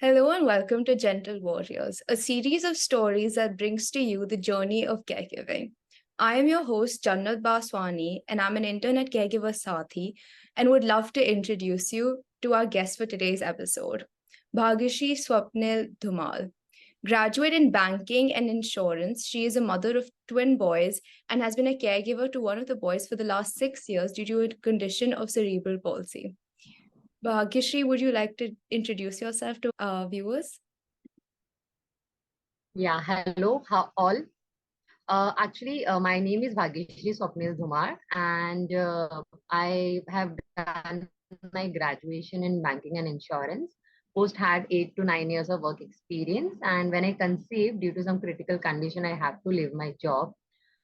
Hello and welcome to Gentle Warriors, a series of stories that brings to you the journey of caregiving. I am your host, Jannat Baswani, and I'm an intern at Caregiver Saathi, and would love to introduce you to our guest for today's episode, Bhagyashree Swapnil Dhumal. Graduate in banking and insurance, she is a mother of twin boys and has been a caregiver to one of the boys for the last 6 years due to a condition of cerebral palsy. Bhagyashree, would you like to introduce yourself to our viewers? Yeah, hello, how all. My name is Bhagyashree Swapnil Dhumal, and I have done my graduation in banking and insurance. Post had 8 to 9 years of work experience, and when I conceived, due to some critical condition, I have to leave my job.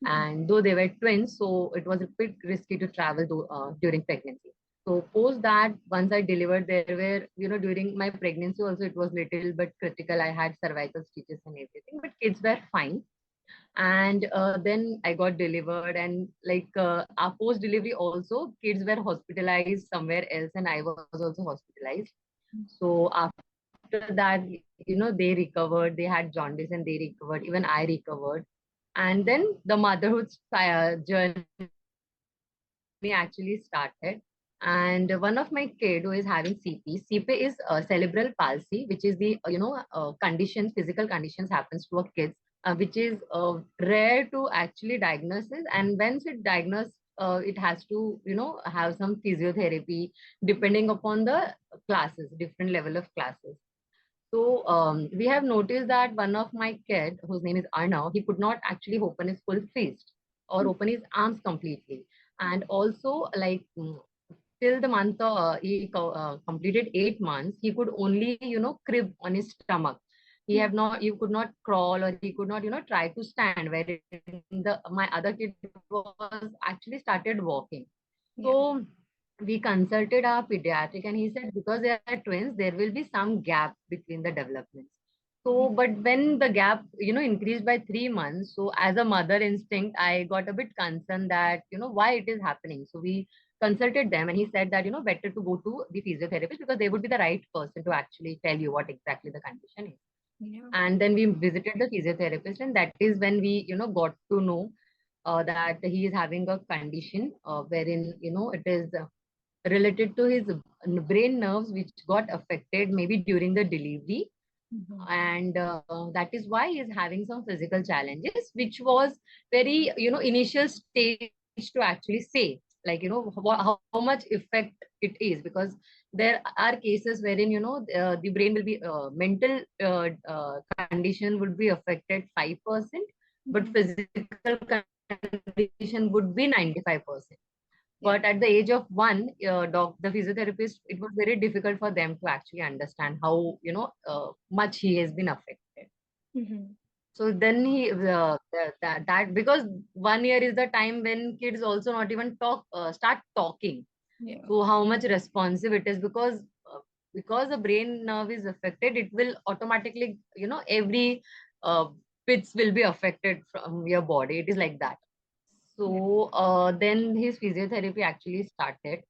And though they were twins, so it was a bit risky to travel during pregnancy. So post that, once I delivered, there were, during my pregnancy also, it was little but critical. I had cervical stitches and everything, but kids were fine. And then I got delivered, and our post delivery also, kids were hospitalized somewhere else, and I was also hospitalized. So after that, they recovered. They had jaundice and they recovered. Even I recovered. And then the motherhood journey actually started. And one of my kid who is having CP, CP is cerebral palsy, which is the conditions, physical conditions happens to a kids, which is rare to actually diagnose. And once it diagnosed, it has to have some physiotherapy depending upon the classes, different level of classes. So we have noticed that one of my kid, whose name is Arnav, he could not actually open his full fist or open his arms completely. And also, till the month completed 8 months, he could only crib on his stomach. He could not crawl, or he could not try to stand. Where the my other kid was actually started walking. Yeah. So we consulted our pediatric, and he said because they are twins, there will be some gap between the developments. So, but when the gap, increased by 3 months, so as a mother instinct, I got a bit concerned that, why it is happening. So we consulted them, and he said that, better to go to the physiotherapist because they would be the right person to actually tell you what exactly the condition is. Yeah. And then we visited the physiotherapist, and that is when we, got to know that he is having a condition wherein, it is related to his brain nerves, which got affected maybe during the delivery. Mhm. And that is why he is having some physical challenges, which was very, initial stage to actually say, like, how much effect it is, because there are cases wherein, the brain will be, mental condition would be affected 5%, but Mhm. physical condition would be 95%. Yeah. But at the age of one, the physiotherapist, it was very difficult for them to actually understand how, much he has been affected. Mhm. So then that because 1 year is the time when kids also not even start talking. Yeah. So how much responsive it is, because the brain nerve is affected, it will automatically, every uh, bits will be affected from your body. It is like that. Yeah. So then his physiotherapy actually started,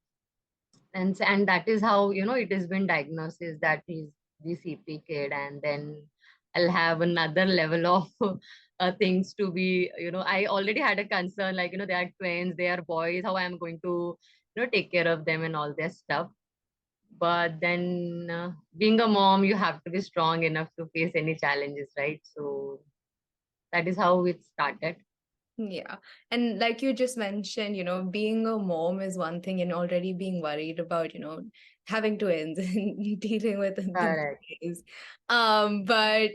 and that is how it has been diagnosed is that he's the CP kid. And then I'll have another level of things to be, I already had a concern, like, they are twins, they are boys, how I'm going to take care of them and all this stuff. But then being a mom, you have to be strong enough to face any challenges, right? So that is how it started. Yeah. And like you just mentioned, being a mom is one thing and already being worried about, having twins and dealing with the Correct. boys. But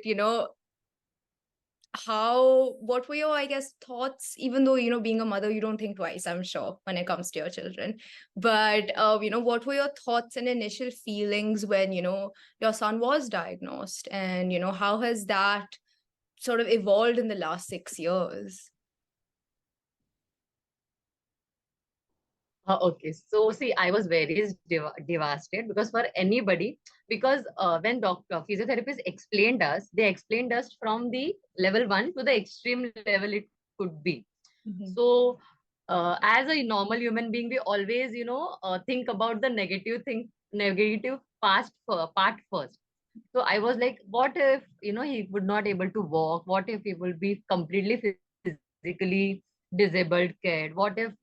what were your, I guess, thoughts, even though, being a mother, you don't think twice, I'm sure, when it comes to your children. But what were your thoughts and initial feelings when, your son was diagnosed? And, how has that sort of evolved in the last 6 years? Okay, so see, I was very devastated, because for anybody, because when doctor physiotherapists explained us, they explained us from the level one to the extreme level it could be. Mhm. So, as a normal human being, we always, think about the negative part first. So I was like, what if, he would not able to walk? What if he will be completely physically disabled kid? What if,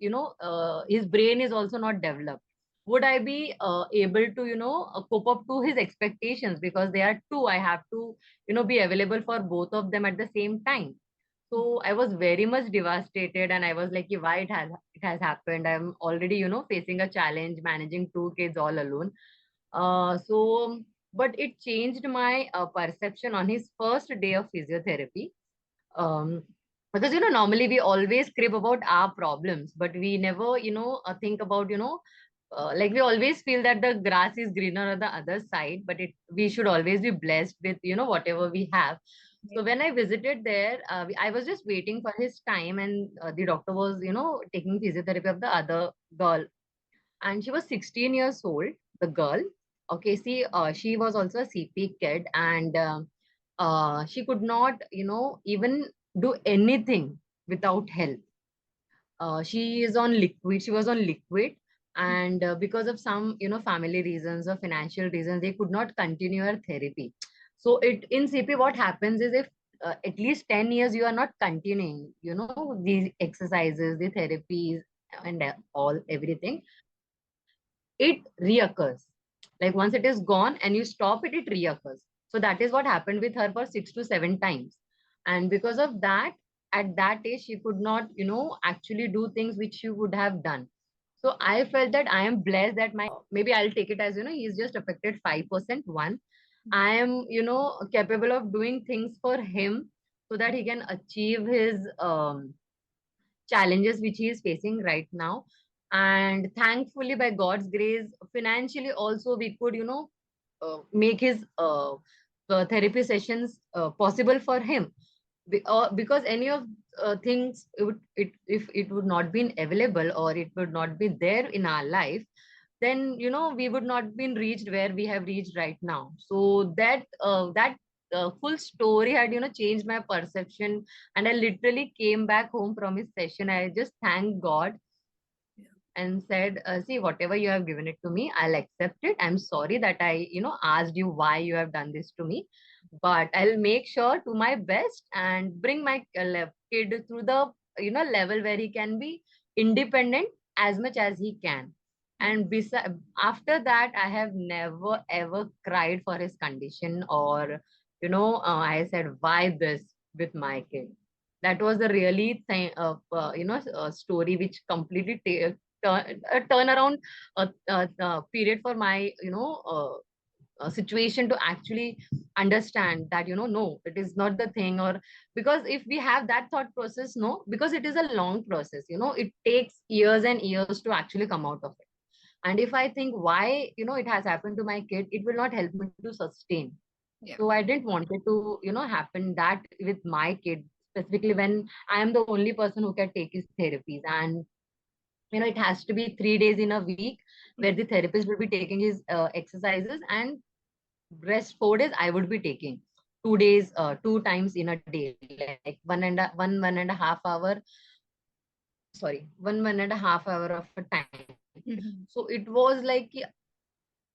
his brain is also not developed? Would I be able to, cope up to his expectations? Because they are two, I have to, be available for both of them at the same time. So I was very much devastated, and I was like, why it has happened? I'm already, facing a challenge managing two kids all alone. So, but it changed my perception on his first day of physiotherapy. Um, because normally we always crib about our problems, but we never think about like we always feel that the grass is greener on the other side, but we should always be blessed with whatever we have. So Yeah. when I visited there, I was just waiting for his time, and the doctor was taking physiotherapy of the other girl, and she was 16 years old, the girl. Okay, see, she was also a CP kid, and she could not even do anything without help. She was on liquid, and because of some family reasons or financial reasons, they could not continue her therapy. So it in CP, what happens is, if at least 10 years you are not continuing these exercises, the therapies, and all everything, it reoccurs. Like once it is gone and you stop it, it reoccurs. So that is what happened with her for 6 to 7 times. And because of that, at that age, she could not, actually do things which she would have done. So I felt that I am blessed that maybe I'll take it as, he's just affected 5%. One, I am, capable of doing things for him so that he can achieve his challenges which he is facing right now. And thankfully, by God's grace, financially also we could make his therapy sessions possible for him. Because any of things, if it would not been available or it would not be there in our life, then we would not been reached where we have reached right now. So that full story had changed my perception, and I literally came back home from his session. I just thanked God and said, see, whatever you have given it to me, I'll accept it. I'm sorry that I asked you why you have done this to me, but I'll make sure to my best and bring my kid through the level where he can be independent as much as he can. And after that, I have never ever cried for his condition, or I said, why this with my kid? That was the really thing of story which completely a turnaround period for my situation to actually understand that no, it is not the thing. Or because if we have that thought process, no, because it is a long process, it takes years and years to actually come out of it. And if I think why it has happened to my kid, it will not help me to sustain. Yeah. So I didn't want it to happen that with my kid, specifically when I am the only person who can take his therapies. And it has to be 3 days in a week where the therapist will be taking his exercises, and rest 4 days I would be taking 2 days, 2 times in a day, like one and a half hour, sorry, 1.5 hour of a time. Mhm. So it was like,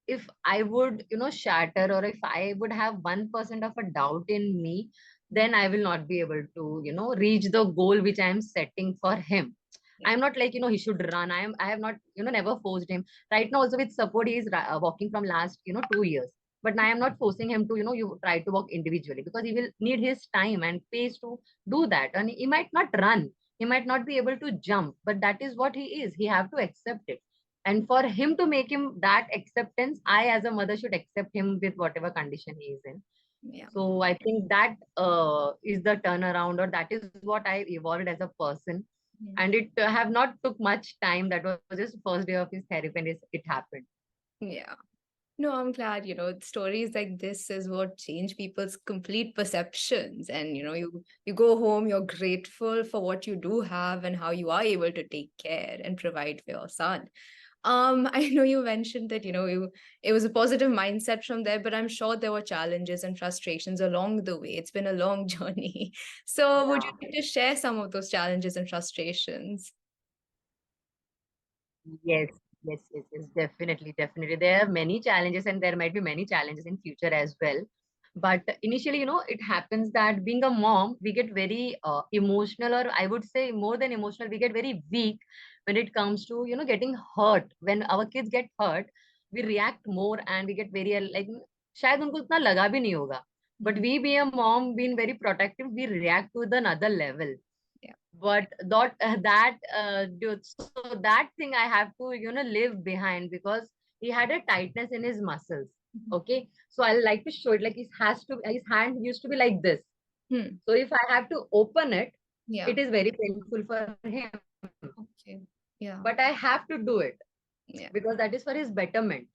if I would shatter, or if I would have 1% of a doubt in me, then I will not be able to reach the goal which I am setting for him. Yeah. I'm not like he should run. I have not never forced him. Right now also with support, he is walking from last 2 years. But I am not forcing him to you try to walk individually, because he will need his time and pace to do that. And he might not run, he might not be able to jump, but that is what he is. He have to accept it. And for him to make him that acceptance, I as a mother should accept him with whatever condition he is in. Yeah. So I think that is the turnaround, or that is what I evolved as a person. Yeah. And it have not took much time. That was just first day of his therapy, and it happened. Yeah. No, I'm glad, stories like this is what change people's complete perceptions. And, you go home, you're grateful for what you do have and how you are able to take care and provide for your son. I know you mentioned that, it was a positive mindset from there, but I'm sure there were challenges and frustrations along the way. It's been a long journey. So would you Yeah. like to share some of those challenges and frustrations? Yes. Yes, definitely, definitely. There are many challenges, and there might be many challenges in future as well. But initially, it happens that being a mom, we get very emotional, or I would say more than emotional, we get very weak when it comes to, getting hurt. When our kids get hurt, we react more and we get very like, शायद उनको उतना लगा भी नहीं होगा. But we, being a mom, being very protective, we react to the another level. Yeah. But so that thing I have to live behind, because he had a tightness in his muscles. Okay, so I like to show it, like his hand used to be like this. So if I have to open it, Yeah. it is very painful for him. Okay. Yeah. But I have to do it Yeah. because that is for his betterment,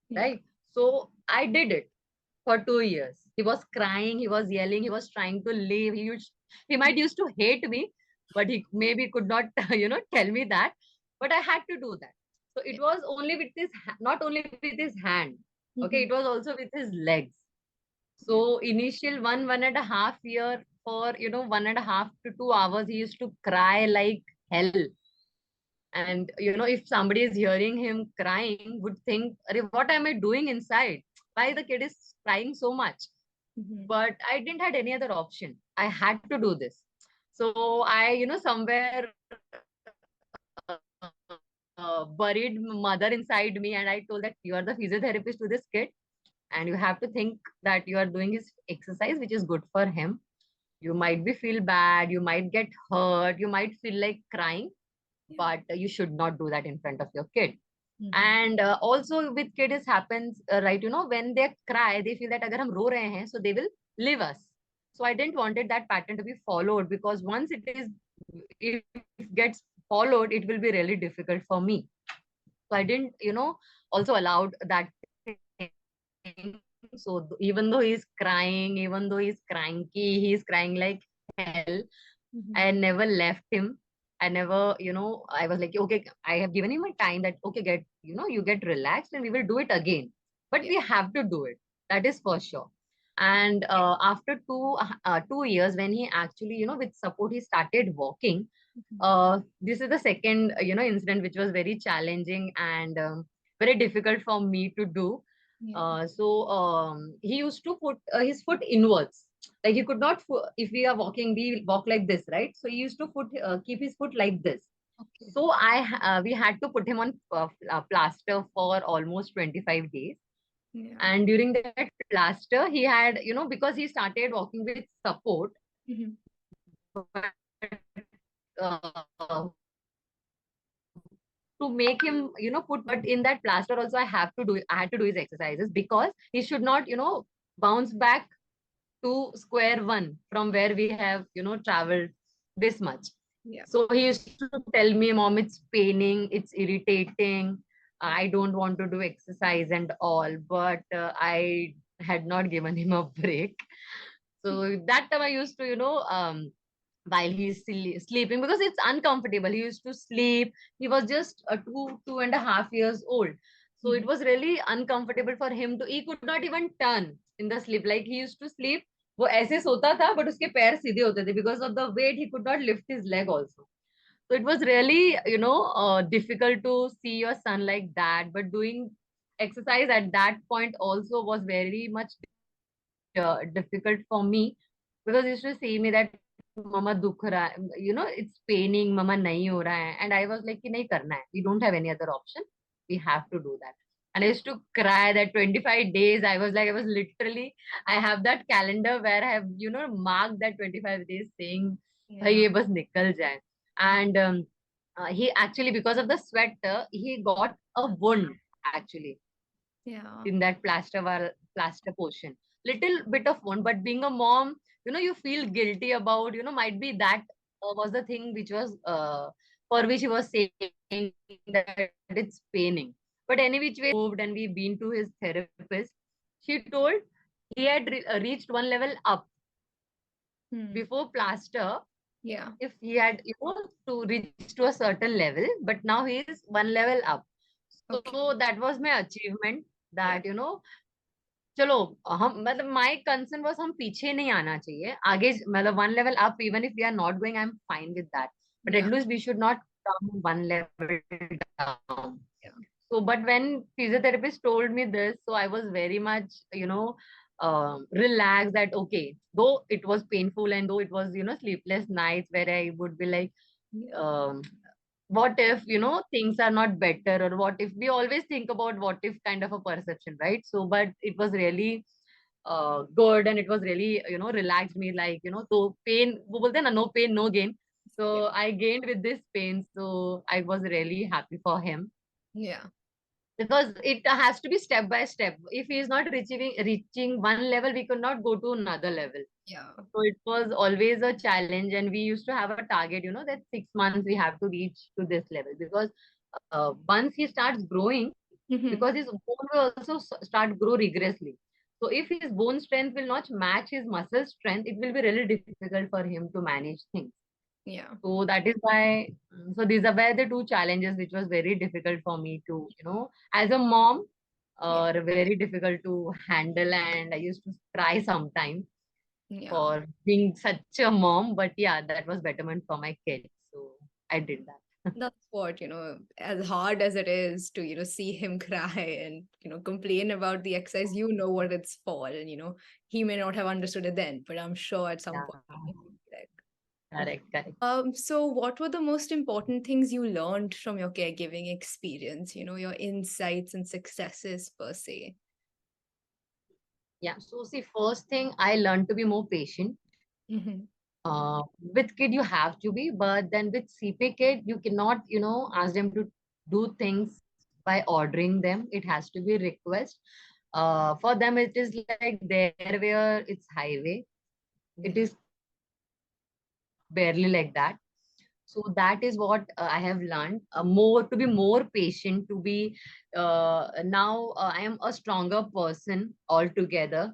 Yeah. right? So I did it for 2 years. He was crying, he was yelling, he was trying to leave. He might used to hate me, but he maybe could not, tell me that. But I had to do that. So it was only with not only with his hand. Okay, it was also with his legs. So initial 1.5 year, for 1.5 to 2 hours, he used to cry like hell. And if somebody is hearing him crying, would think, "Arey, what am I doing inside? Why the kid is crying so much?" But I didn't had any other option. I had to do this. So I, somewhere buried mother inside me, and I told that you are the physiotherapist to this kid, and you have to think that you are doing his exercise, which is good for him. You might be feel bad, you might get hurt, you might feel like crying, but you should not do that in front of your kid. And also with kids happens, right, when they cry, they feel that agar hum ro rahe hain, so they will leave us. So I didn't wanted that pattern to be followed, because once it gets followed, it will be really difficult for me. So I didn't, also allowed that thing. So even though he's crying, even though he's cranky, he's crying like hell, I never left him. I never, I was like, okay, I have given him a time that, okay, you get relaxed and we will do it again. But we have to do it. That is for sure. And after 2 years, when he actually, with support, he started walking. This is the second, incident which was very challenging and very difficult for me to do. So he used to put his foot inwards. Like he could not, if we are walking, we walk like this, right? So he used to keep his foot like this. So we had to put him on plaster for almost 25 days. And during that plaster, he had, because he started walking with support, but, uh, to make him, put, but in that plaster also I had to do his exercises, because he should not, bounce back to square one from where we have, traveled this much. So he used to tell me, "Mom, it's paining, it's irritating. I don't want to do exercise and all." But I had not given him a break. So that time I used to, while he's sleeping, because it's uncomfortable. He used to sleep. He was just 2.5 years old. So it was really uncomfortable for him to, he could not even turn in the sleep. Like he used to sleep, वो ऐसे सोता था, but उसके पैर सीधे होते थे, because of the weight he could not lift his leg also. So it was really, difficult to see your son like that. But doing exercise at that point also was very much difficult for me, because he used to say me that, "Mama dukh raha hai, it's paining, Mama nahi ho raha hai." And I was like, "Ki nahi karna hai. We don't have any other option. We have to do that." And I used to cry that 25 days. I was literally, I have that calendar where I have, marked that 25 days saying, "Bhai, ye bas nikal jaye." And he actually, because of the sweat, he got a wound actually in that plaster portion. Little bit of one, but being a mom, you feel guilty about, might be that was the thing which was for which he was saying that it's paining. But any which way moved, and we've been to his therapist. She told he had reached one level up before plaster. If he had, to reach to a certain level, but now he is one level up. So that was my achievement, that, चलो हम, मतलब my concern was हम पीछे नहीं आना चाहिए, आगे, मतलब one level up, even if we are not going, I'm fine with that, but at least we should not come one level down. So, but when physiotherapist told me this, so I was very much, relaxed that, okay, though it was painful and though it was, sleepless nights where I would be like, Yeah. um, what if, things are not better, or what if we always think about what if kind of a perception, right? So, but it was really good, and it was really, relaxed me, like, so pain, wo bolte hain na, no pain, no gain. Yeah. So I gained with this pain. So I was really happy for him, Yeah. because it has to be step by step. If he is not reaching one level, we could not go to another level. Yeah. So it was always a challenge, and we used to have a target, that 6 months we have to reach to this level, because once he starts growing, Mhm. because his bone will also start grow rigorously. So if his bone strength will not match his muscle strength, it will be really difficult for him to manage things. Yeah. So that is why, so these are where the two challenges which was very difficult for me to, as a mom, Yeah. very difficult to handle. And I used to cry sometimes Yeah. for being such a mom. But yeah, that was betterment for my kids. So I did that. That's what, as hard as it is to, see him cry and, complain about the exercise, what it's for. And, he may not have understood it then, but I'm sure at some Yeah, point. He'll be like, correct, correct. so what were the most important things you learned from your caregiving experience, your insights and successes per se? Yeah. So see, first thing I learned to be more patient. Hmm. With kid you have to be, but then with CP kid you cannot, ask them to do things by ordering them. It has to be request. For them it is like there where it's highway. It Yeah. is barely like that. So that is what I have learned. More to be more patient. To be now I am a stronger person altogether.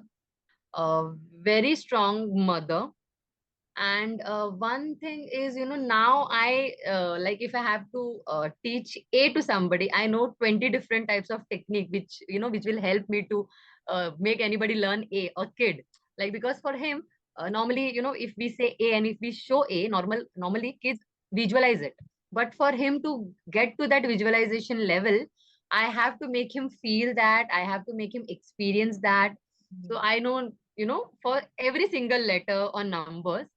A very strong mother. And one thing is, now I like if I have to teach A to somebody, I know 20 different types of technique which, which will help me to make anybody learn a kid. Like, because for him, normally, if we say A and if we show A, normally kids visualize it. But for him to get to that visualization level, I have to make him feel that, I have to make him experience that. So Mhm. I know, for every single letter or numbers,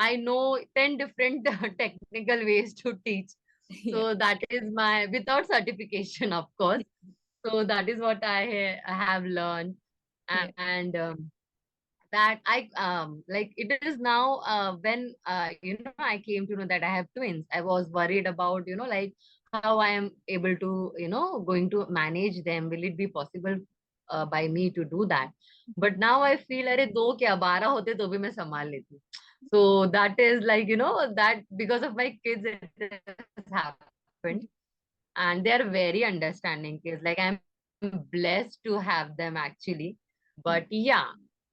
I know 10 different technical ways to teach. Yeah. So that is my, without certification, of course. So that is what I have learned. Yeah. And that I like it is now when I came to know that I have twins, I was worried about, like how I am able to, going to manage them. Will it be possible by me to do that? But now I feel, अरे दो क्या 12 होते तो भी मैं संभाल लेती. So that is like, that because of my kids it has happened, and they are very understanding kids. Like, I'm blessed to have them actually. But yeah,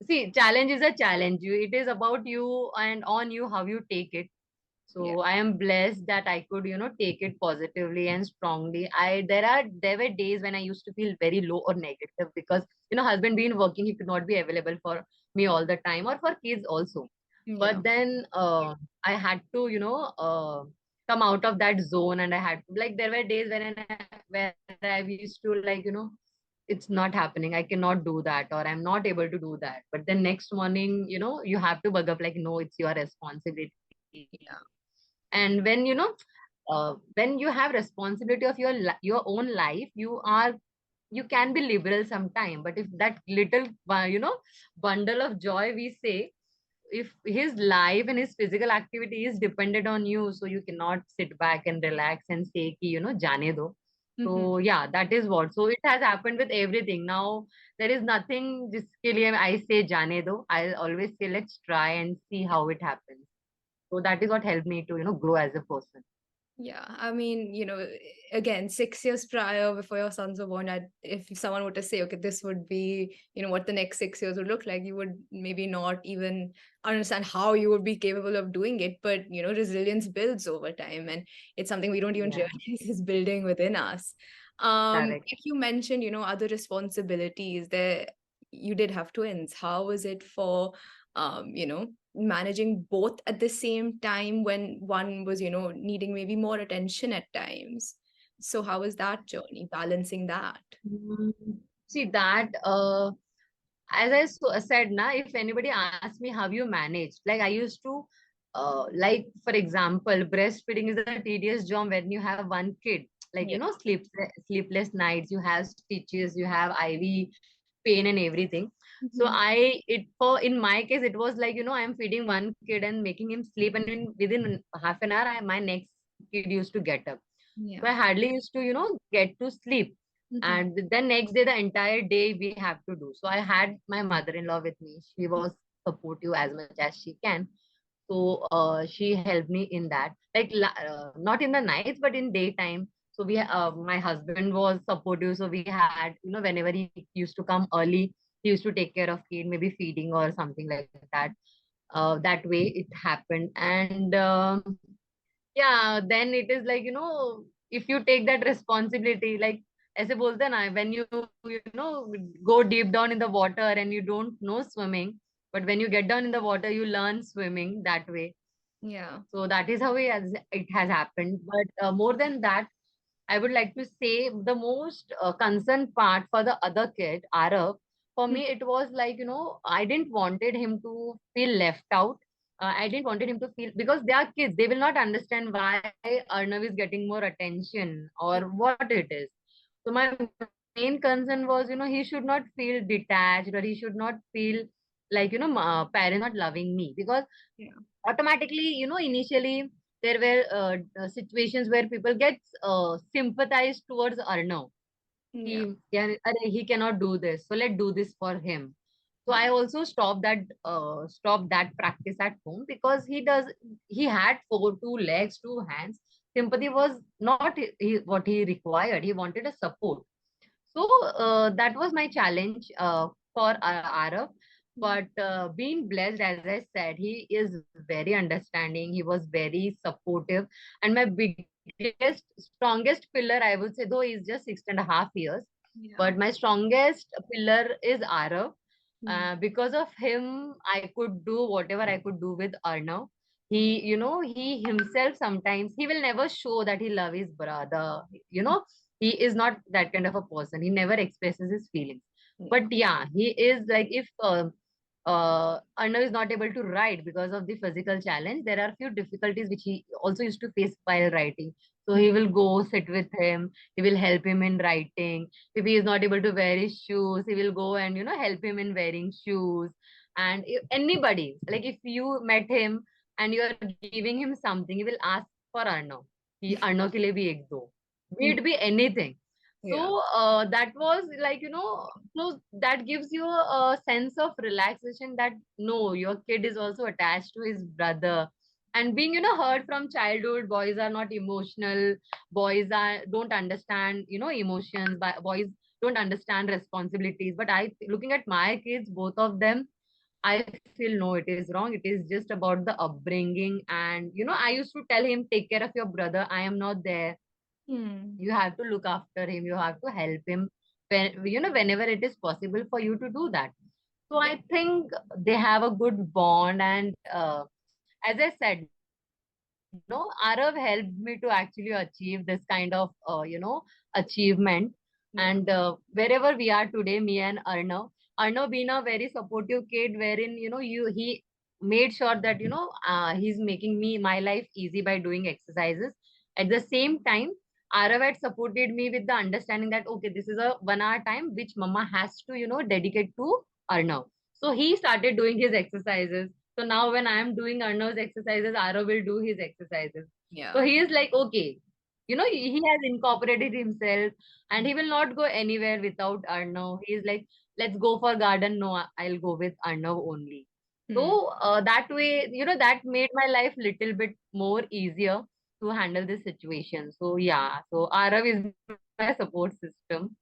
see, challenge is a challenge. It is about you and on you how you take it. Yeah. So I am blessed that I could, take it positively and strongly. There were days when I used to feel very low or negative, because, husband being working, he could not be available for me all the time, or for kids also. Yeah. But then I had to, come out of that zone, and I had to, like, there were days where I used to, like, it's not happening. I cannot do that, or I'm not able to do that. But then next morning, you have to bug up, like, no, it's your responsibility. Yeah. And when you have responsibility of your own life, you can be liberal sometime. But if that little bundle of joy we say, if his life and his physical activity is dependent on you, so you cannot sit back and relax and say ki, jane do. Mhm. So yeah, that is what. So it has happened with everything. Now there is nothing jiske liye I say jane do. I'll always say let's try and see how it happens. So that is what helped me to, grow as a person. Yeah, I mean, again, 6 years prior, before your sons were born, if someone were to say, okay, this would be, what the next 6 years would look like, you would maybe not even understand how you would be capable of doing it. But, resilience builds over time, and it's something we don't even Yeah, realize is building within us. correct. If you mentioned, other responsibilities, there you did have twins. How was it for, managing both at the same time when one was, needing maybe more attention at times? So how was that journey, balancing that? Mm, See that, as I said, na, if anybody asks me how you manage, like I used to, like for example, breastfeeding is a tedious job when you have one kid. Like Yeah. sleepless nights, you have stitches, you have IV pain and everything. So Mhm. in my case, it was like, I'm feeding one kid and making him sleep, and within half an hour, my next kid used to get up. So Yeah. I hardly used to, get to sleep. Mhm. And then next day, the entire day we have to do. So I had my mother-in-law with me. She was supportive as much as she can. So she helped me in that, like not in the nights, but in daytime. So my husband was supportive. So we had, whenever he used to come early, he used to take care of kid, maybe feeding or something like that. That way it happened. And yeah, then it is like, if you take that responsibility, like ऐसे बोलते हैं ना, when you go deep down in the water and you don't know swimming, but when you get down in the water, you learn swimming that way. Yeah. So that is how it has happened. But more than that, I would like to say the most concerned part for the other kid, Arav, for Mhm. me, it was like, I didn't wanted him to feel left out. I didn't wanted him to feel, because they are kids, they will not understand why Arnav is getting more attention or Yeah. what it is. So my main concern was, he should not feel detached, or he should not feel like, parents not loving me, because Yeah. automatically, initially there were situations where people get sympathized towards Arnav. Yeah. He cannot do this, so let's do this for him. So I also stopped that practice at home, because he had two legs, two hands. Sympathy was not what he required. He wanted a support. So that was my challenge for Arav. Yeah. But being blessed, as I said, he is very understanding. He was very supportive. And my biggest, strongest pillar, I would say, though he's just 6.5 years, Yeah. but my strongest pillar is Arav. Mm. Because of him, I could do whatever I could do with Arnav. He himself, sometimes he will never show that he love his brother. He is not that kind of a person. He never expresses his feelings. But Yeah. yeah, he is like, if Arnav is not able to write because of the physical challenge, there are few difficulties which he also used to face while writing. So he will go sit with him. He will help him in writing. If he is not able to wear his shoes, he will go and help him in wearing shoes. And if anybody, like if you met him and you are giving him something, he will ask for Arnav. कि Arnav के लिए भी एक दो. Be Mm. it be anything. So Yeah. that was like, so that gives you a sense of relaxation, that no, your kid is also attached to his brother. And being, heard from childhood, boys are not emotional, boys don't understand, emotions, boys don't understand responsibilities. But looking at my kids, both of them, I feel no, it is wrong. It is just about the upbringing. And, I used to tell him, take care of your brother. I am not there. Mm. You have to look after him. You have to help him whenever it is possible for you to do that. So I think they have a good bond. And as I said, Arav helped me to actually achieve this kind of, achievement. Yeah. And wherever we are today, me and Arnav being a very supportive kid, wherein, he made sure that, he's making my life easy by doing exercises. At the same time, Arav had supported me with the understanding that, okay, this is a 1 hour time which mama has to, dedicate to Arnav. So he started doing his exercises. So now when I am doing Arnav's exercises, Arav will do his exercises. So Yeah. he is like, okay, he has incorporated himself, and he will not go anywhere without Arnav. He is like, let's go for garden. No, I'll go with Arnav only. Mm. So that way, that made my life little bit more easier to handle this situation. So yeah, so Arav is my support system.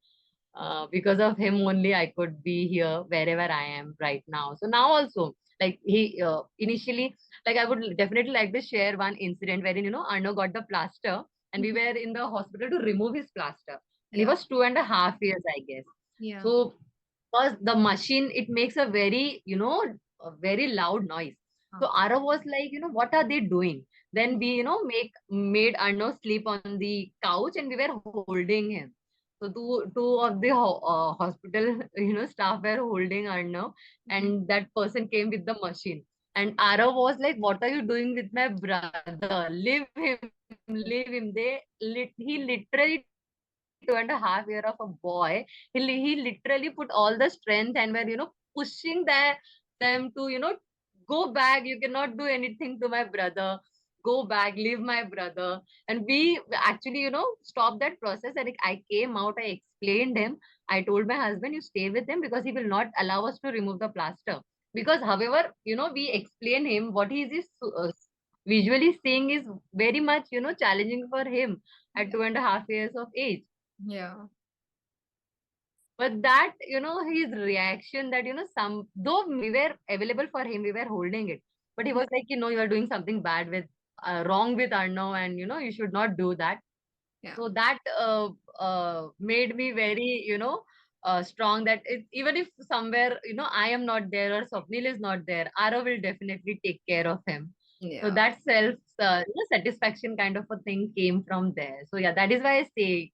Because of him only I could be here wherever I am right now. So now also, like he initially, like I would definitely like to share one incident wherein, Arno got the plaster, and we Mhm. were in the hospital to remove his plaster, and he Yeah. was 2.5 years, I guess. Yeah. So because the machine, it makes a very, a very loud noise. So Ah. Arav was like, what are they doing? Then we, made Arnav sleep on the couch and we were holding him. So two of the hospital, staff were holding Arnav, and that person came with the machine. And Arav was like, "What are you doing with my brother? Leave him, leave him." He literally 2.5 year of a boy. He literally put all the strength and were, pushing them to, go back. You cannot do anything to my brother. Go back, leave my brother. And we actually, stopped that process. And I came out, I explained him. I told my husband, you stay with him because he will not allow us to remove the plaster. Because, however, we explain him what he is visually seeing is very much, challenging for him at 2.5 years of age. Yeah. But that, his reaction that, some, though we were available for him, we were holding it. But he was like, you are doing something bad with, wrong with Arnav, and, you should not do that. Yeah. So that made me very, strong that even if somewhere, I am not there or Swapnil is not there, Ara will definitely take care of him. So Yeah. that satisfaction kind of a thing came from there. So yeah, that is why I say,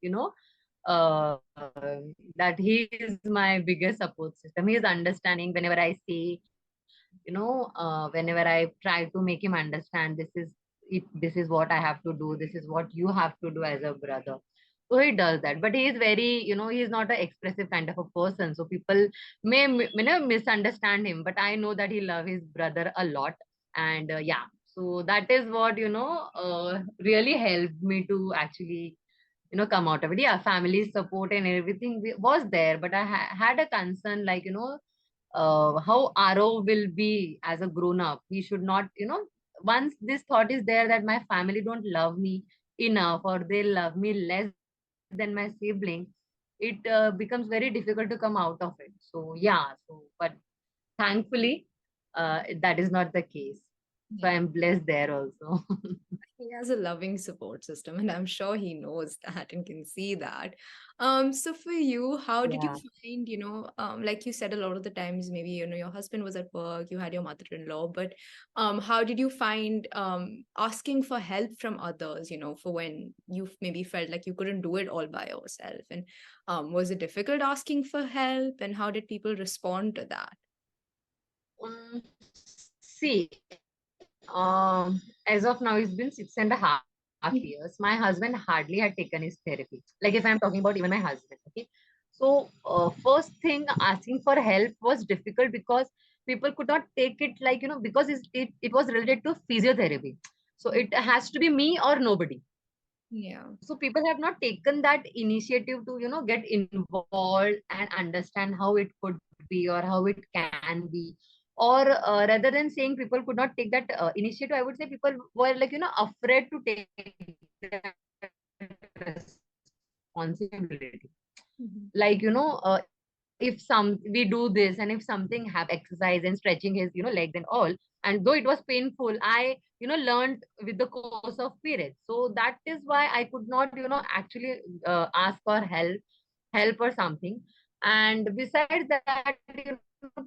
that he is my biggest support system. He is understanding whenever I say, whenever I try to make him understand this is what I have to do, this is what you have to do as a brother. So he does that, but he is very, he is not an expressive kind of a person. So people may misunderstand him, but I know that he loves his brother a lot, and yeah. So that is what really helped me to actually come out of it. Yeah, family support and everything was there, but I had a concern like, how Aro will be as a grown up. He should not, once this thought is there that my family don't love me enough or they love me less than my sibling, it becomes very difficult to come out of it. So yeah, but thankfully, that is not the case. So Yeah. I'm blessed there also. He has a loving support system, and I'm sure he knows that and can see that. So for you, how did you Yeah. find, like you said, a lot of the times maybe, your husband was at work, you had your mother-in-law, but how did you find asking for help from others, for when you maybe felt like you couldn't do it all by yourself? And was it difficult asking for help, and how did people respond to that? See, as of now, it's been 6.5 years. My husband hardly had taken his therapy. Like if I'm talking about even my husband, okay. So first thing, asking for help was difficult because people could not take it like because it was related to physiotherapy. So it has to be me or nobody. Yeah. So people have not taken that initiative to get involved and understand how it could be or how it can be, or rather than saying people could not take that initiative, I would say people were like afraid to take that responsibility. Mhm. Like if we do this and if something have exercise and stretching his legs and all, and though it was painful, I learned with the course of periods. So that is why I could not actually ask for help or something. And besides that,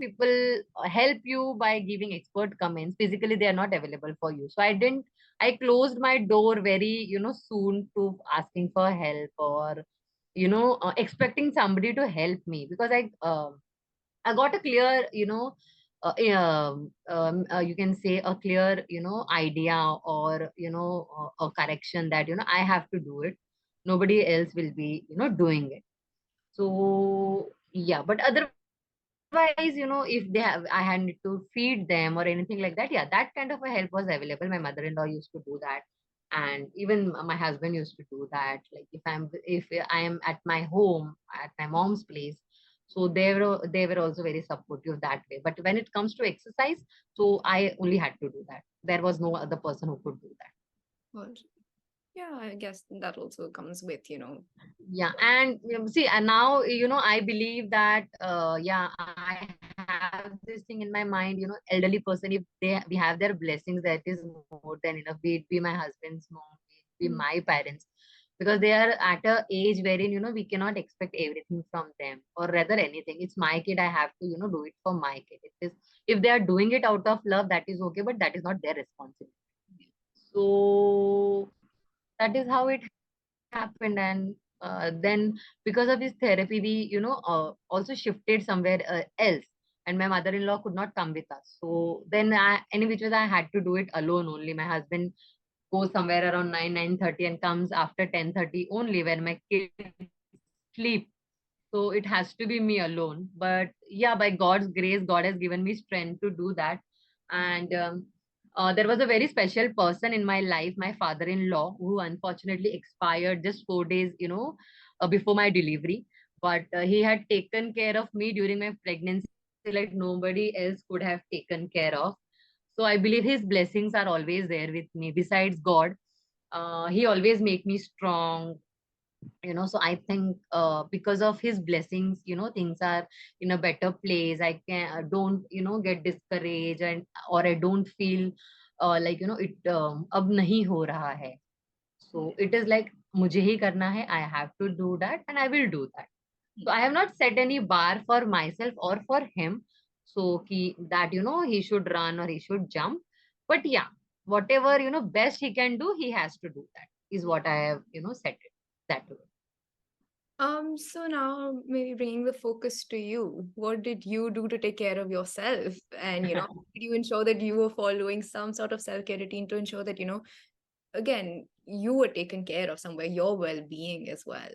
people help you by giving expert comments. Physically they are not available for you, so I closed my door very soon to asking for help or expecting somebody to help me, because I got a clear, you can say a clear, idea or, a correction that, I have to do it. Nobody else will be, doing it. So, yeah, but otherwise, if I had to feed them or anything like that, yeah, that kind of a help was available. My mother-in-law used to do that. And even my husband used to do that. Like if I am at my home, at my mom's place, so they were also very supportive that way. But when it comes to exercise, so I only had to do that. There was no other person who could do that. Well, yeah, I guess that also comes with, Yeah, and see, and now I believe that yeah, I have this thing in my mind. Elderly person, if we have their blessings, that is more than enough. Be it be my husband's mom, be it be Mm. my parents, because they are at a age wherein we cannot expect everything from them, or rather anything. It's my kid. I have to do it for my kid. It is, if they are doing it out of love, that is okay, but that is not their responsibility. So that is how it happened. And then because of this therapy, we, also shifted somewhere else. And my mother-in-law could not come with us. So then any which ways I had to do it alone only. My husband goes somewhere around 9:30 and comes after 10:30 only when my kids sleep. So it has to be me alone. But yeah, by God's grace, God has given me strength to do that. And there was a very special person in my life, my father-in-law, who unfortunately expired just 4 days, before my delivery. But he had taken care of me during my pregnancy like nobody else could have taken care of. So I believe his blessings are always there with me. Besides God, he always make me strong. So I think because of his blessings, things are in a better place. I don't get discouraged, and or I don't feel like it ab nahi ho raha hai. So it is like mujhe hi karna hai, I have to do that and I will do that. So I have not set any bar for myself or for him, so ki that he should run or he should jump. But yeah, whatever best he can do, he has to do that, is what I have set it that way. So now maybe bringing the focus to you, what did you do to take care of yourself? And, did you ensure that you were following some sort of self-care routine to ensure that, again, you were taken care of somewhere, your well-being as well?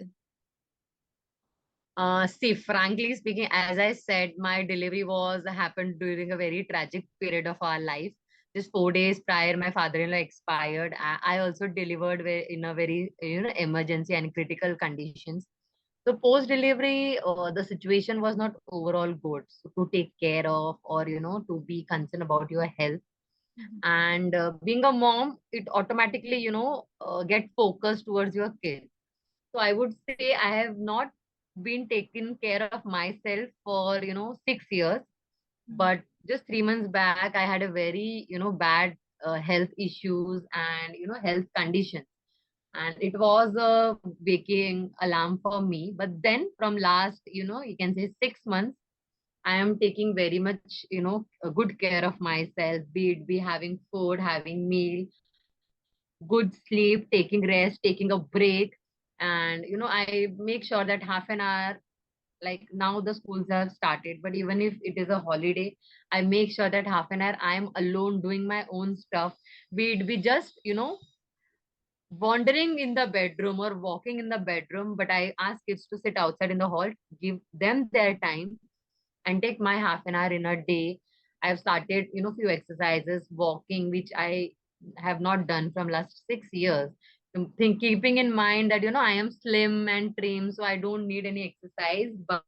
See, frankly speaking, as I said, my delivery was happened during a very tragic period of our life. Just 4 days prior, my father-in-law expired. I also delivered in a very emergency and critical conditions. So post-delivery, the situation was not overall good. So to take care of, or to be concerned about your health. And being a mom, it automatically get focused towards your kids. So I would say I have not been taking care of myself for 6 years. But just 3 months back, I had a very bad health issues and health conditions, and it was a waking alarm for me. But then from last you can say 6 months, I am taking very much a good care of myself, be it be having food, having meal, good sleep, taking rest, taking a break. And I make sure that half an hour, like now the schools have started, but even if it is a holiday, I make sure that half an hour I am alone doing my own stuff, be it be just wandering in the bedroom or walking in the bedroom. But I ask kids to sit outside in the hall, give them their time, and take my half an hour in a day. I've started few exercises, walking, which I have not done from last 6 years. Keeping in mind that I am slim and trim, so I don't need any exercise. But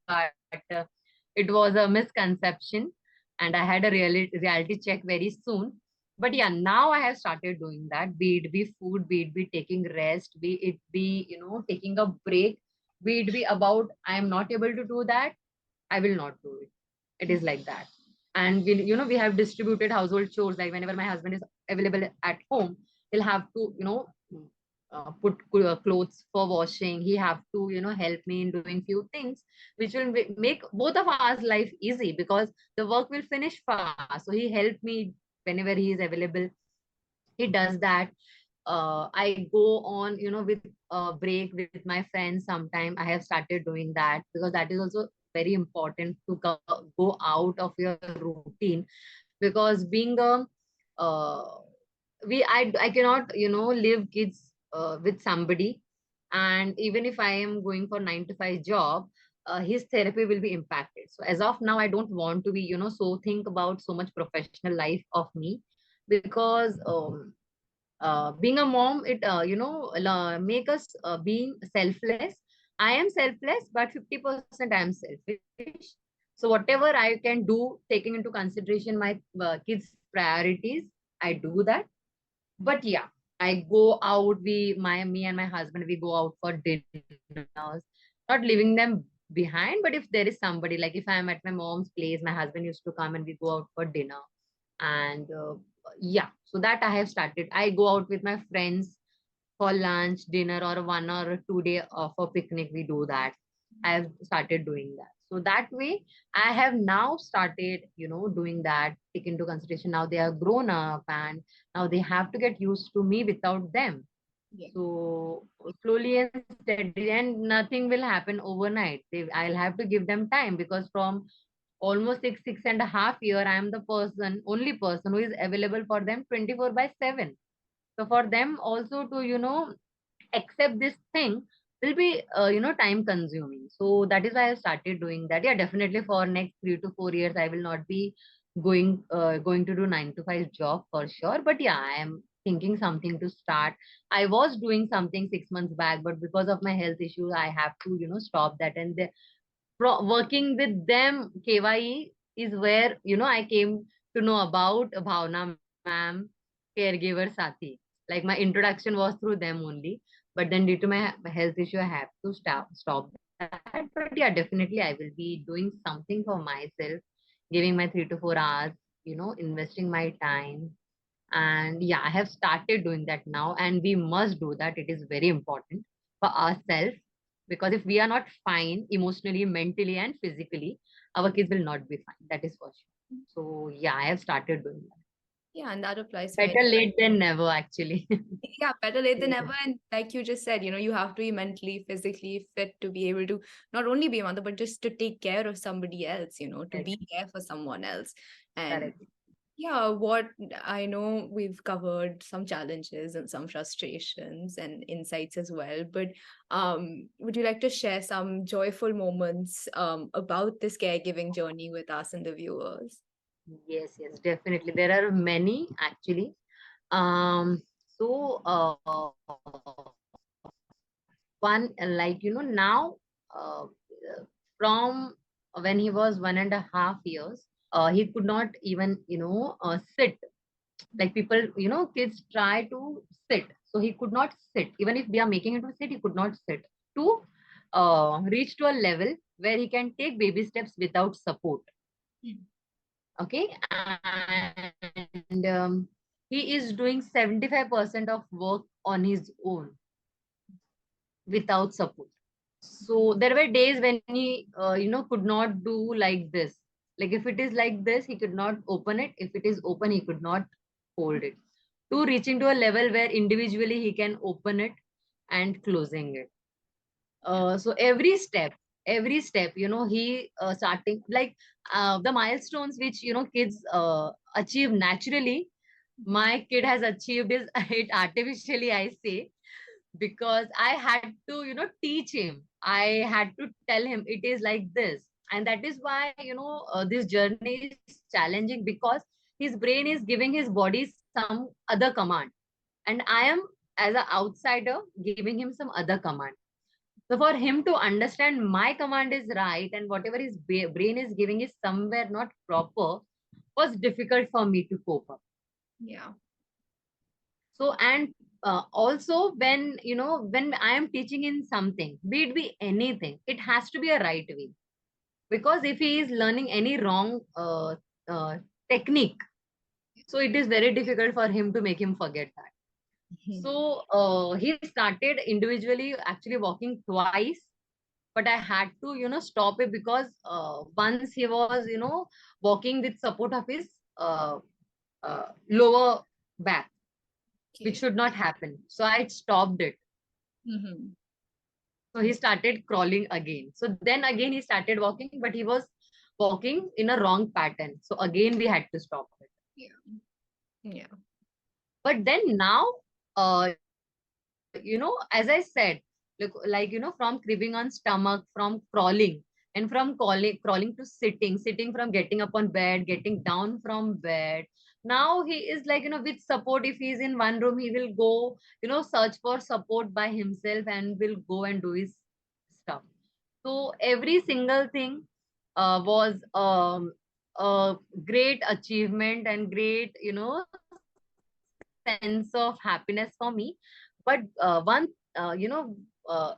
it was a misconception, and I had a reality check very soon. But yeah, now I have started doing that, be it be food, be it be taking rest, be it be taking a break, be it be about I am not able to do that, I will not do it. It is like that. And we have distributed household chores. Like whenever my husband is available at home, he'll have to put clothes for washing. He have to help me in doing few things, which will make both of our life easy, because the work will finish fast. So he helped me whenever he is available. He does that. I go on with a break with my friends. Sometime I have started doing that, because that is also very important to go out of your routine. Because being a uh, I cannot live kids with somebody. And even if I am going for 9 to 5 job, his therapy will be impacted. So as of now, I don't want to be so think about so much professional life of me. Because being a mom, it make us being selfless. I am selfless, but 50% I am selfish. So whatever I can do, taking into consideration my kids priorities, I do that. But yeah, I go out, me and my husband, we go out for dinners, not leaving them behind. But if there is somebody, like if I am at my mom's place, my husband used to come and we go out for dinner. And yeah, so that I have started. I go out with my friends for lunch, dinner, or 1 or 2 day for picnic, we do that. I have started doing that. So that way, I have now started, doing that, take into consideration. Now they are grown up and now they have to get used to me without them. Yeah. So slowly and steadily, and nothing will happen overnight. I'll have to give them time, because from almost 6.5 year, I am the only person who is available for them 24/7. So for them also to, accept this thing will be, time consuming. So that is why I started doing that. Yeah, definitely for next 3 to 4 years, I will not be going to do 9 to 5 job for sure. But yeah, I am thinking something to start. I was doing something 6 months back, but because of my health issues, I have to, stop that. And working with them, KYE is where, I came to know about Bhavna ma'am, caregiver Saathi. Like my introduction was through them only. But then due to my health issue, I have to stop that. But yeah, definitely I will be doing something for myself, giving my 3 to 4 hours, investing my time. And yeah, I have started doing that now, and we must do that. It is very important for ourselves, because if we are not fine emotionally, mentally, and physically, our kids will not be fine. That is for sure. So yeah, I have started doing that. Yeah, and that applies to Better late than never, actually. yeah, better late than Yeah, never. And like you just said, you have to be mentally, physically fit to be able to not only be a mother, but just to take care of somebody else, to correct, be there for someone else. And correct. yeah, what I know, we've covered some challenges and some frustrations and insights as well. But would you like to share some joyful moments about this caregiving journey with us and the viewers? Yes, yes, definitely. There are many actually. Um, so one, now, uh, from when he was 1.5 years, he could not even, sit. Like people, kids try to sit, so he could not sit. Even if they are making him to sit, he could not sit. To reach to a level where he can take baby steps without support. Mm. Okay. And he is doing 75% of work on his own without support. So there were days when he, could not do like this. Like if it is like this, he could not open it. If it is open, he could not hold it. To reaching to a level where individually he can open it and closing it. So every step, he starting like the milestones which, kids achieve naturally. My kid has achieved is it artificially, I say, because I had to, teach him. I had to tell him it is like this. And that is why, this journey is challenging, because his brain is giving his body some other command. And I am, as an outsider, giving him some other command. So for him to understand my command is right and whatever his brain is giving is somewhere not proper, was difficult for me to cope up. Yeah. So, and also when, when I am teaching in something, be it be anything, it has to be a right way. Because if he is learning any wrong uh, technique, so it is very difficult for him to make him forget that. So he started individually actually walking twice, but I had to, stop it, because once he was, walking with support of his lower back, which Okay. should not happen. So I stopped it. Hmm. So he started crawling again. So then again he started walking, but he was walking in a wrong pattern. So again we had to stop it. Yeah. Yeah. But then now, as I said, from cribbing on stomach, from crawling, and from crawling to sitting from getting up on bed, getting down from bed. Now he is like, with support. If he is in one room, he will go, search for support by himself and will go and do his stuff. So every single thing was a great achievement and great, sense of happiness for me. But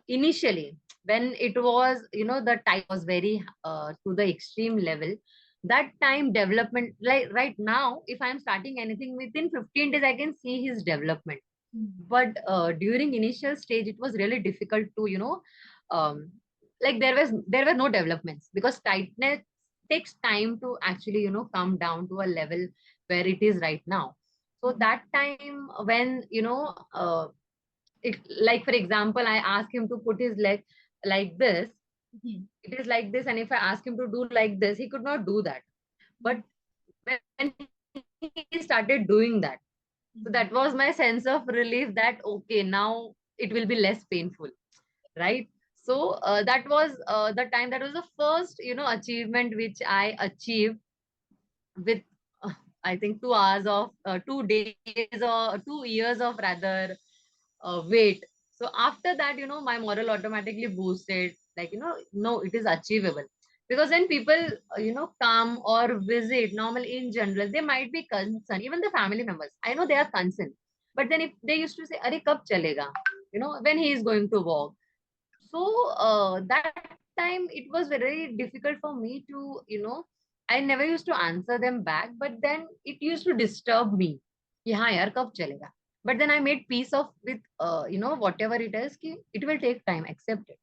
initially, when it was, the time was very to the extreme level. That time development, like right now, if I'm starting anything within 15 days, I can see his development. But during initial stage, it was really difficult to, um, like there were no developments, because tightness takes time to actually, come down to a level where it is right now. So that time when, like for example, I ask him to put his leg like this, it is like this, and if I ask him to do like this, he could not do that. But when he started doing that, so that was my sense of relief that okay, now it will be less painful, right? So that was the time, that was the first, achievement which I achieved with uh, I think 2 hours of 2 days or 2 years of rather wait. So after that, my moral automatically boosted, like, no, it is achievable. Because when people, come or visit, normally in general, they might be concerned, even the family members. I know they are concerned. But then if they used to say, Are kab chalega? When he is going to walk. So that time it was very difficult for me to, I never used to answer them back, but then it used to disturb me. कि हाँ यार कब चलेगा. But then I made peace of with, whatever it is, कि it will take time, accept it.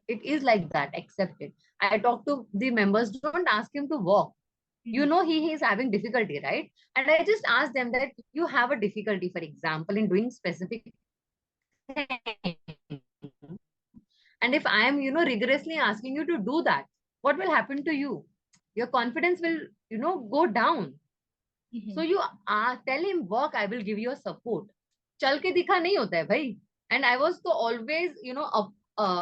It is like that, accept it. I talk to the members, don't ask him to walk. He is having difficulty, right? And I just ask them that you have a difficulty, for example, in doing specific thing. And if I am, rigorously asking you to do that, what will happen to you? Your confidence will, go down. So you tell him, work, I will give you a support. चल के दिखा नहीं होता है भाई. And I was so always,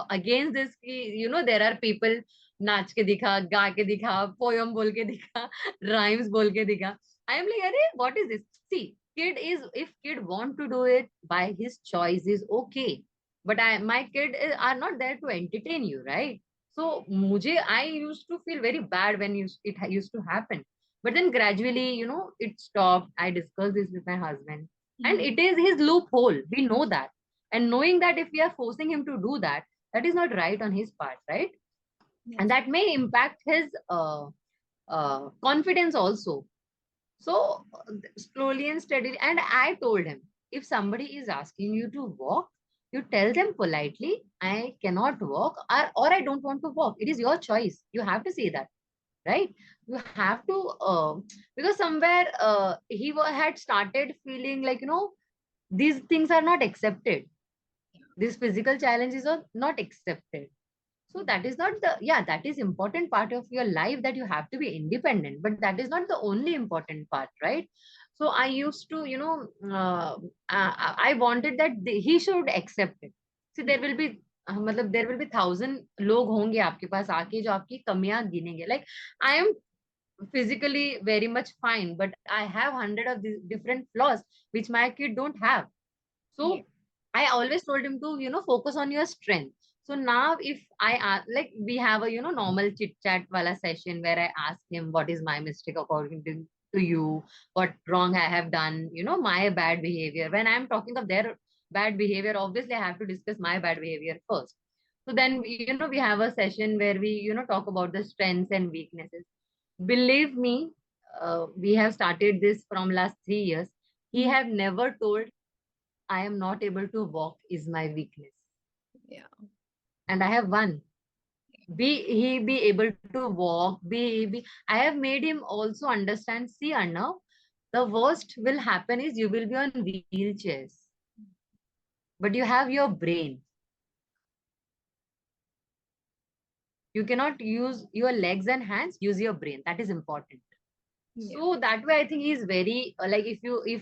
against this, there are people नाच के दिखा, गा के दिखा, poem बोल के दिखा, rhymes बोल के दिखा. I am like, अरे, what is this? See, if kid want to do it by his choice is okay. But my kid are not there to entertain you, right? So I used to feel very bad when it used to happen. But then gradually, it stopped. I discussed this with my husband. And it is his loophole. We know that. And knowing that if we are forcing him to do that, that is not right on his part, right? And that may impact his confidence also. So slowly and steadily, and I told him, if somebody is asking you to walk, you tell them politely, I cannot walk, or I don't want to walk. It is your choice. You have to say that, right? You have to, because somewhere had started feeling like, these things are not accepted. These physical challenges are not accepted. So that is not that is important part of your life, that you have to be independent, but that is not the only important part, right? So I used to, I wanted that he should accept it. See, there will be मतलब there will be 1,000 लोग होंगे आपके पास आके जो आपकी कमियां गिनेंगे. Like, I am physically very much fine, but I have 100 of these different flaws which my kid don't have. So I always told him to, focus on your strength. So now if I ask, like we have a, normal chit chat wala session where I ask him what is my mistake according to you, what wrong I have done, my bad behavior. When I'm talking of their bad behavior, obviously I have to discuss my bad behavior first. So then, we have a session where we, talk about the strengths and weaknesses. Believe me, we have started this from last 3 years. He have never told I am not able to walk is my weakness. Yeah. And I have won. He be able to walk, I have made him also understand, see Anna, the worst will happen is you will be on wheelchairs. But you have your brain. You cannot use your legs and hands, use your brain. That is important. So that way, I think he's very like, if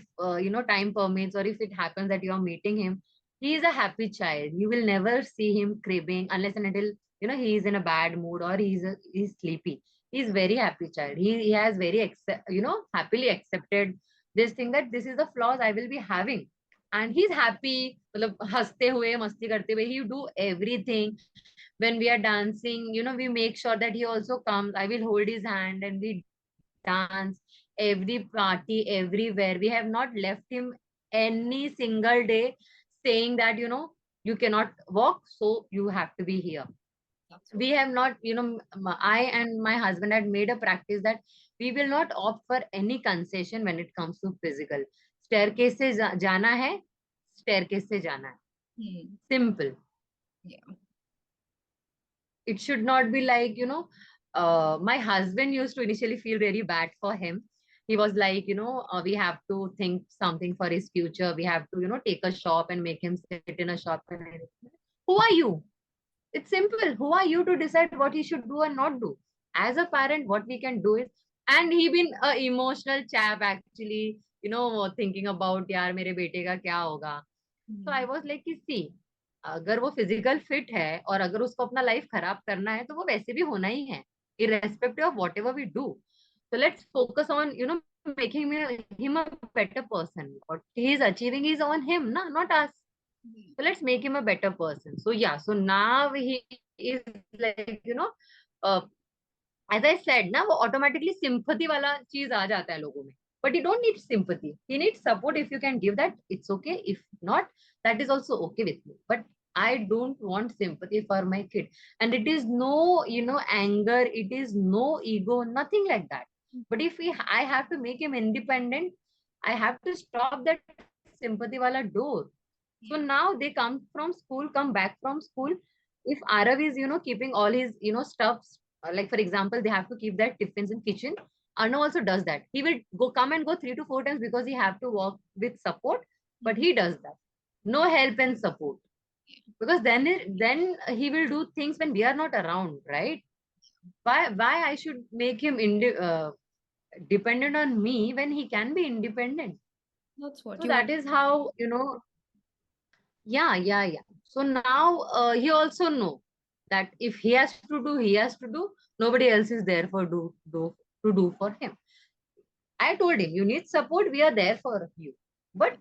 time permits, or if it happens that you are meeting him, he is a happy child. You will never see him cribbing unless and until he is in a bad mood, or he's sleepy. He's very happy child. He has very happily accepted this thing, that this is the flaws I will be having, and he's happy. मतलब हंसते हुए मस्ती करते हुए, he do everything. When we are dancing, we make sure that he also comes. I will hold his hand and we dance every party, everywhere. We have not left him any single day saying that, you cannot walk, so you have to be here. We have not, I and my husband had made a practice that we will not opt for any concession when it comes to physical. Staircase se jana hai, staircase se jana hai. Simple. Yeah. It should not be like, my husband used to initially feel very bad for him. He was like, we have to think something for his future. We have to, take a shop and make him sit in a shop. And everything. Who are you? It's simple. Who are you to decide what he should do and not do? As a parent, what we can do is, and he been a emotional chap actually, thinking about यार मेरे बेटे का क्या होगा. So I was like कि see, अगर वो physical fit है और अगर उसको अपना लाइफ खराब करना है तो वो वैसे भी होना ही है, irrespective of whatever we do. So let's focus on, making him a better person. What he is achieving is on him, na, not us. So let's make him a better person. So yeah, so now he is like, uh, as I said, ना वो automatically sympathy वाला चीज आ जाता है लोगों में. But you don't need sympathy. He needs support. If you can give that, it's okay. If not, that is also okay with me. But I don't want sympathy for my kid. And it is no, anger. It is no ego, nothing like that. But if I have to make him independent, I have to stop that sympathy wala door. So now they come from school, come back from school. If Arav is, keeping all his, stuffs, like for example, they have to keep their tiffins in kitchen. Arnav also does that. He will come and go 3 to 4 times because he have to work with support, but he does that. No help and support. Because then he will do things when we are not around, right? Why I should make him dependent on me when he can be independent? That's what So you that is how, yeah. So now he also know that if he has to do, he has to do. Nobody else is there for to do for him. I told him, you need support. We are there for you. But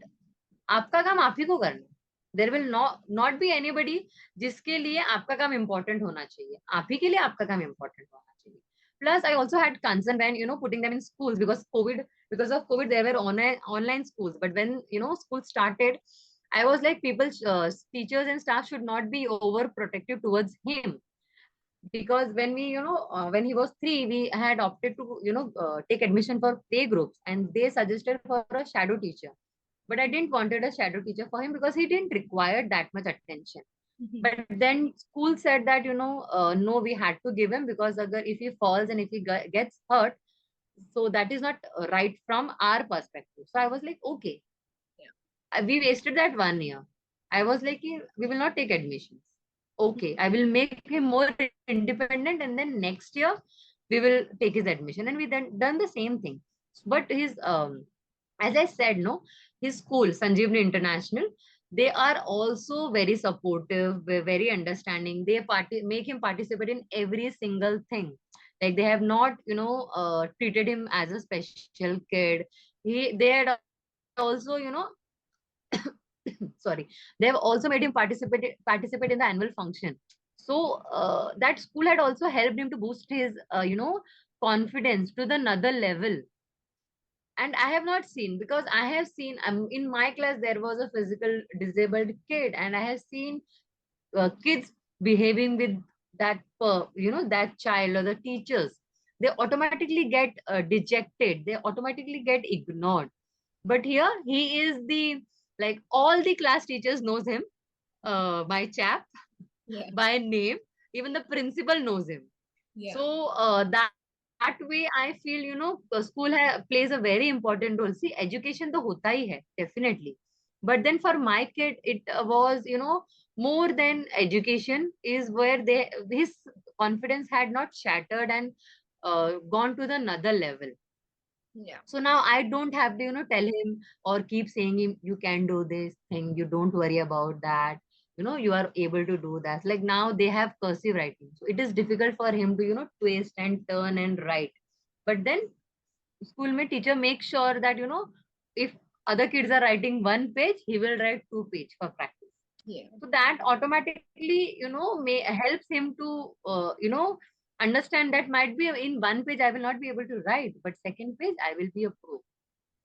आपका काम आप ही को करना है. There will not be anybody जिसके लिए आपका काम important होना चाहिए. आप ही के लिए आपका काम important होना चाहिए. Plus, I also had concern when, putting them in schools because of COVID, there were online schools. But when, school started, I was like, teachers and staff should not be overprotective towards him. Because when he was 3, we had opted to, take admission for play groups and they suggested for a shadow teacher. But I didn't wanted a shadow teacher for him because he didn't require that much attention. But then school said that, no, we had to give him because if he falls and if he gets hurt, so that is not right from our perspective. So I was like, okay, we wasted that 1 year. I was like, we will not take admissions. Okay, I will make him more independent, and then next year we will take his admission. And we then done the same thing. But his as I said, no, his school, Sanjeevani International, they are also very supportive, very understanding. They make him participate in every single thing. Like they have not, treated him as a special kid. They had also, sorry, they have also made him participate in the annual function. So that school had also helped him to boost his, confidence to the another level. And I have not seen, because I have seen, in my class there was a physical disabled kid, and I have seen kids behaving with that child or the teachers. They automatically get dejected, they automatically get ignored. But here he is the, like, all the class teachers knows him, my chap, by name. Even the principal knows him. So that way I feel, school plays a very important role. See, education to hota hi hai, definitely. But then for my kid, it was, more than education, is where his confidence had not shattered and gone to the another level. So now I don't have to, tell him or keep saying him, you can do this thing, you don't worry about that, you are able to do that. Like now they have cursive writing. So it is difficult for him to, twist and turn and write. But then school mein teacher makes sure that, if other kids are writing 1 page, he will write 2 page for practice. So that automatically, helps him to, understand that might be in 1 page I will not be able to write, but second page I will be a pro.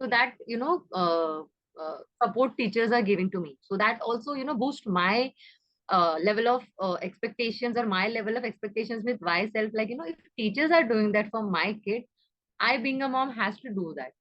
So that, support teachers are giving to me. So that also, boost my level of expectations, or my level of expectations with myself. Like, if teachers are doing that for my kid, I being a mom has to do that.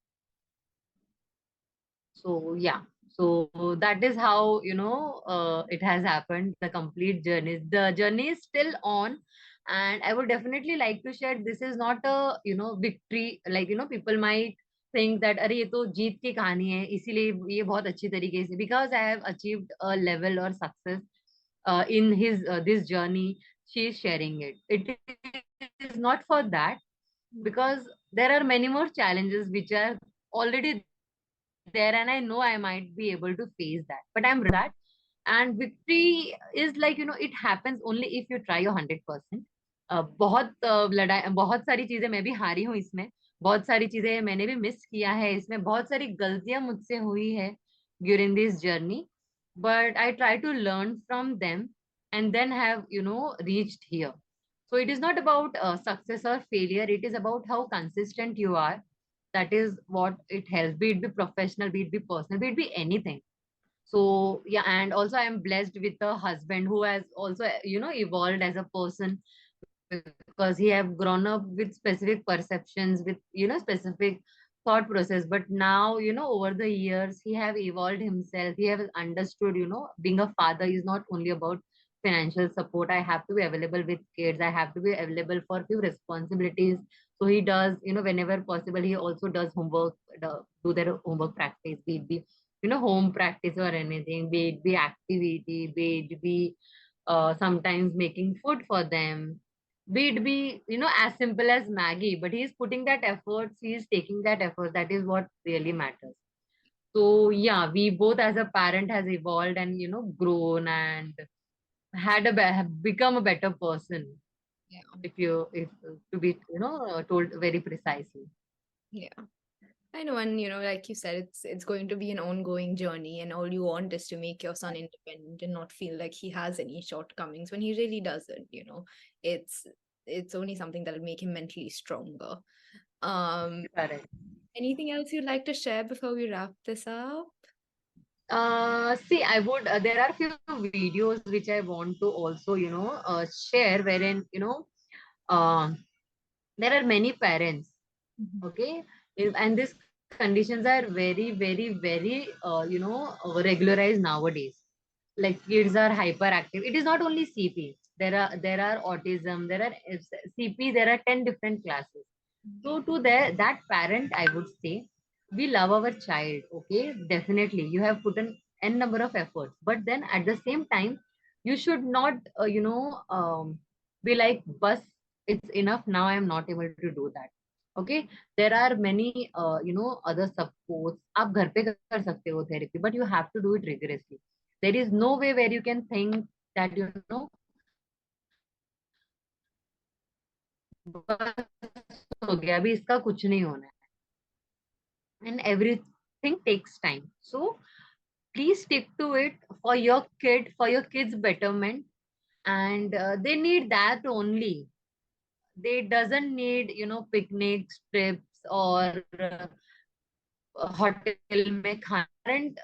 So yeah, so that is how, it has happened. The complete journey, the journey is still on, And I would definitely like to share, this is not a victory, like people might think that अरे ये तो जीत की कहानी है इसीलिए ये बहुत अच्छी तरीके से, because I have achieved a level or success in his this journey, she is sharing it. It is not for that, because there are many more challenges which are already there, and I know I might be able to face that, but I'm that. And victory is like, it happens only if you try your 100%. बहुत लड़ाई, बहुत सारी चीजें मैं भी हारी हूँ इसमें, बहुत सारी चीजें मैंने भी मिस किया है इसमें, बहुत सारी गलतियां मुझसे हुई है during this journey, but I try to learn from them and then have reached here. So it is not about success or failure, it is about how consistent you are. That is what it helps, be it be professional, be it be personal, be it be anything. So yeah, and also I am blessed with a husband who has also evolved as a person, because he have grown up with specific perceptions, with specific thought process, but now over the years he have evolved himself, he have understood, being a father is not only about financial support. I have to be available with kids, I have to be available for few responsibilities. So he does, whenever possible, he also does homework, do their homework practice, be it be home practice or anything, be it be activity, be it be sometimes making food for them, be it be as simple as Maggie, but he's putting that effort, he's taking that effort, that is what really matters. So yeah, we both as a parent has evolved and grown and had have become a better person, Yeah. if to be told very precisely. Yeah. I know, and like you said, it's going to be an ongoing journey, and all you want is to make your son independent and not feel like he has any shortcomings when he really doesn't. It's it's only something that'll make him mentally stronger. Um, Correct. anything else you'd like to share before we wrap this up? See, I would. There are few videos which I want to also, share, wherein, uh, there are many parents, Mhm. okay, and these conditions are very, very, very, regularized nowadays. Like kids are hyperactive. It is not only CP. There are autism. There are CP. There are 10 different classes. So to that parent, I would say, we love our child. Okay, definitely, you have put an n number of efforts, but then at the same time, you should not, be like, bus, it's enough. Now I am not able to do that. Okay, there are many, other supports. आप घर पे कर सकते हो therapy, but you have to do it rigorously. There is no way where you can think that बस हो गया अभी इसका कुछ नहीं होना है, and everything takes time. So please stick to it for your kid, for your kids betterment, and they need that only. They doesn't need picnics, trips, or hotel में खाना. And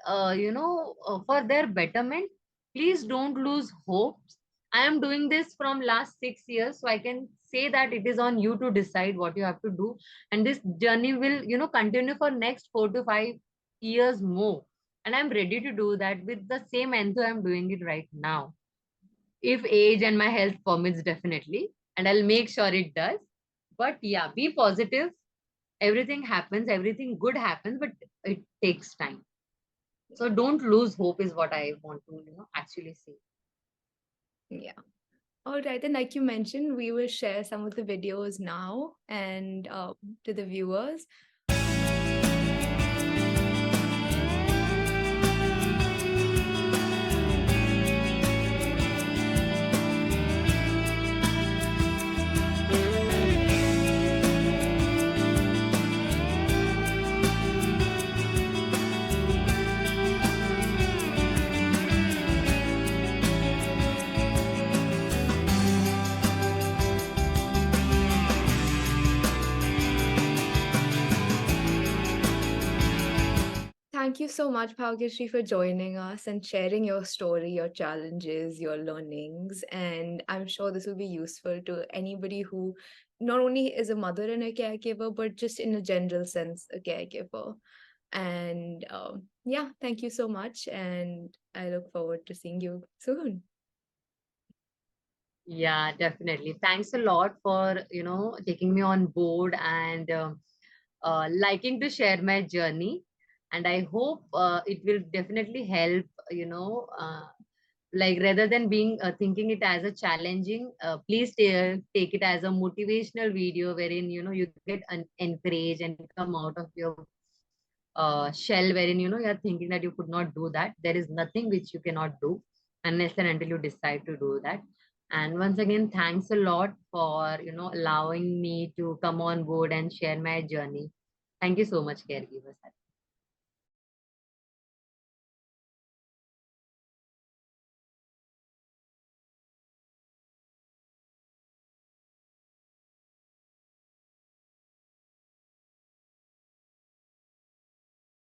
for their betterment, please don't lose hopes. I am doing this from last 6 years, so I can say that it is on you to decide what you have to do, and this journey will continue for next 4 to 5 years more, and I'm ready to do that with the same enthusiasm I'm doing it right now, if age and my health permits, definitely, and I'll make sure it does. But yeah, be positive. Everything happens, everything good happens, but it takes time. So don't lose hope is what I want to actually say. Yeah. All right. And like you mentioned, we will share some of the videos now and to the viewers. Thank you so much, Bhagyashree, for joining us and sharing your story, your challenges, your learnings. And I'm sure this will be useful to anybody who not only is a mother and a caregiver, but just in a general sense, a caregiver. And yeah, thank you so much. And I look forward to seeing you soon. Yeah, definitely. Thanks a lot for, taking me on board and liking to share my journey. And I hope it will definitely help, like rather than being thinking it as a challenging, please take it as a motivational video wherein, you get encouraged and come out of your shell wherein, you're thinking that you could not do that. There is nothing which you cannot do unless and until you decide to do that. And once again, thanks a lot for, allowing me to come on board and share my journey. Thank you so much, caregivers.